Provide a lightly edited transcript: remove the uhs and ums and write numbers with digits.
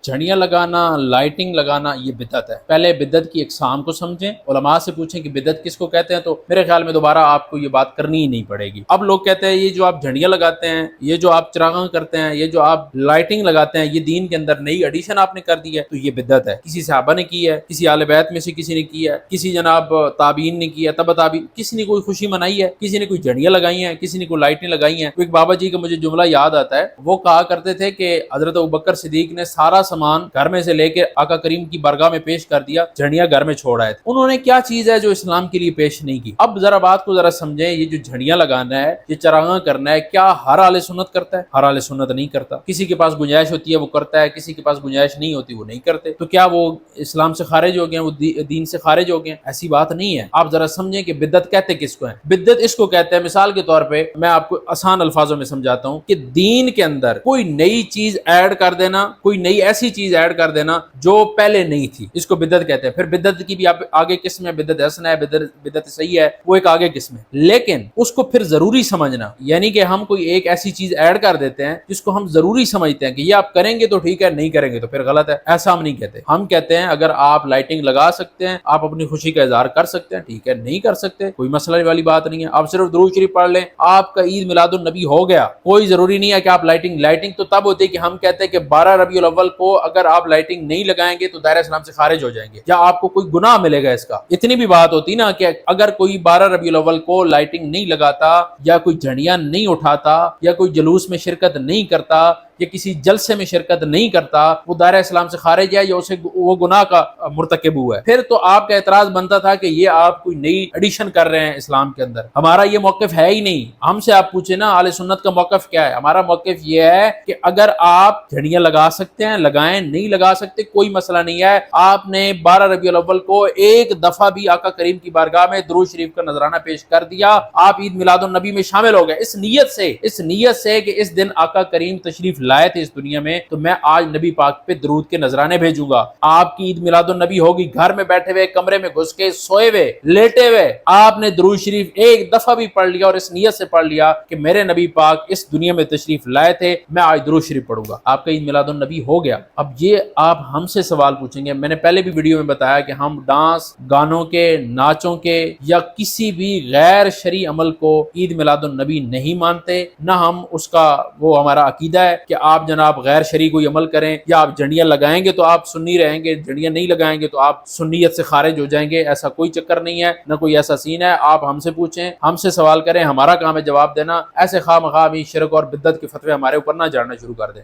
جھڑیاں لگانا، لائٹنگ لگانا یہ بدعت ہے۔ پہلے بدعت کی اقسام کو سمجھیں، علماء سے پوچھیں کہ بدعت کس کو کہتے ہیں، تو میرے خیال میں دوبارہ آپ کو یہ بات کرنی ہی نہیں پڑے گی۔ اب لوگ کہتے ہیں یہ جو آپ جھڑیاں لگاتے ہیں، یہ جو آپ چراغاں کرتے ہیں، یہ جو آپ لائٹنگ لگاتے ہیں، یہ دین کے اندر نئی ایڈیشن آپ نے کر دی ہے، تو یہ بدعت ہے۔ کسی صحابہ نے کی ہے، کسی اہل بیت میں سے کسی نے کی ہے، کسی جناب تابعین نے کی ہے، تبع تابعین، کسی نے کوئی خوشی منائی ہے، کسی نے کوئی جھڑیاں لگائی ہیں، کسی نے کوئی لائٹیں لگائی ہیں۔ ایک بابا جی کا مجھے جملہ یاد آتا ہے، وہ کہا کرتے تھے کہ حضرت ابوبکر صدیق نے سارا سامان گھر میں سے لے کے آقا کریم کی بارگاہ میں پیش کر دیا، جھڑیاں گھر میں چھوڑ آئے تھے۔ انہوں نے کیا چیز ہے جو اسلام کے لیے پیش نہیں کی؟ اب ذرا بات کو ذرا سمجھیں، یہ جو جھڑیاں لگانا ہے، یہ چراغاں کرنا ہے، کیا ہر اہل سنت کرتا ہے؟ ہر اہل سنت نہیں کرتا۔ کسی کے پاس گنجائش ہوتی ہے وہ کرتا ہے، کسی کے پاس گنجائش نہیں ہوتی وہ نہیں کرتے۔ تو کیا وہ اسلام سے خارج ہو گئے، وہ دین سے خارج ہو گئے؟ ایسی بات نہیں ہے۔ آپ ذرا سمجھیں کہ بدعت کہتے کس کو ہیں۔ بدعت اس کو کہتے ہیں، مثال کے طور پہ میں آپ کو آسان الفاظوں میں سمجھاتا ہوں کہ دین کے اندر کوئی نئی چیز ایڈ کر دینا، کوئی نئی ایسی چیز ایڈ کر دینا جو پہلے نہیں تھی، اس کو بدعت کہتے ہیں۔ پھر بدعت کی بھی آگے قسم ہے، بدعت حسنہ ہے، بدعت صحیح ہے، وہ ایک آگے قسم ہے۔ لیکن اس کو پھر ضروری سمجھنا، یعنی کہ ہم کوئی ایک ایسی چیز ایڈ کر دیتے ہیں جس کو ہم ضروری سمجھتے ہیں کہ یہ آپ کریں گے تو ٹھیک ہے، نہیں کریں گے تو پھر غلط ہے، ایسا ہم نہیں کہتے۔ ہم کہتے ہیں اگر آپ لائٹنگ لگا سکتے ہیں، آپ اپنی خوشی کا اظہار کر سکتے ہیں، ٹھیک ہے، نہیں کر سکتے کوئی مسئلہ والی بات نہیں ہے، آپ صرف درود شریف پڑھ لیں، آپ کا عید میلاد النبی ہو گیا۔ کوئی ضروری نہیں ہے کہ آپ لائٹنگ تو تب ہوتی ہے کہ ہم کہتے ہیں کہ 12 ربیع الاول کو اگر آپ لائٹنگ نہیں لگائیں گے تو دائرہ اسلام سے خارج ہو جائیں گے، یا آپ کو کوئی گناہ ملے گا اس کا۔ اتنی بھی بات ہوتی نا کہ اگر کوئی 12 ربیع الاول کو لائٹنگ نہیں لگاتا، یا کوئی جھنڈیاں نہیں اٹھاتا، یا کوئی جلوس میں شرکت نہیں کرتا، یا کسی جلسے میں شرکت نہیں کرتا، وہ دائرہ اسلام سے خارج ہے یا اسے وہ گناہ کا مرتکب ہوا ہے۔ پھر تو آپ کا اعتراض بنتا تھا کہ یہ آپ کوئی نئی ایڈیشن کر رہے ہیں اسلام کے اندر۔ ہمارا یہ موقف ہے ہی نہیں۔ ہم سے آپ پوچھیں نا اہل سنت کا موقف کیا ہے؟ ہمارا موقف یہ ہے کہ اگر آپ جھڑیاں لگا سکتے ہیں لگائیں، نہیں لگا سکتے کوئی مسئلہ نہیں ہے۔ آپ نے 12 ربیع الاول کو ایک دفعہ بھی آقا کریم کی بارگاہ میں درود شریف کا نذرانہ پیش کر دیا، آپ عید میلاد النبی میں شامل ہو گئے، اس نیت سے کہ اس دن آقا کریم تشریف لائے تھے اس دنیا میں، تو میں آج نبی پاک پہ درود کے نذرانے بھیجوں گا۔ آپ کی عید میلاد النبی ہوگی، گھر میں بیٹھے ہوئے، کمرے میں گھس کے، سوئے ہوئے، لیٹے ہوئے، آپ نے درود شریف ایک دفعہ بھی پڑھ لیا اور اس نیت سے پڑھ لیا کہ میرے نبی پاک اس دنیا میں تشریف لائے تھے، میں آج درود شریف پڑھوں گا، آپ کا عید میلاد النبی ہو گیا۔ اب یہ آپ ہم سے سوال پوچھیں گے، میں نے پہلے بھی ویڈیو میں بتایا کہ ہم ڈانس، گانوں کے، ناچوں کے یا کسی بھی غیر شرعی عمل کو عید میلاد النبی نہیں مانتے، نہ ہم اس کا وہ ہمارا عقیدہ ہے کہ آپ جناب غیر شرعی کوئی عمل کریں، یا آپ جھنڈیاں لگائیں گے تو آپ سنی رہیں گے، جھنڈیاں نہیں لگائیں گے تو آپ سنیت سے خارج ہو جائیں گے، ایسا کوئی چکر نہیں ہے، نہ کوئی ایسا سین ہے۔ آپ ہم سے پوچھیں، ہم سے سوال کریں، ہمارا کام ہے جواب دینا، ایسے خواہ مخواہ بھی شرک اور بدعت کے فتوے ہمارے اوپر نہ جانا شروع کر دیں۔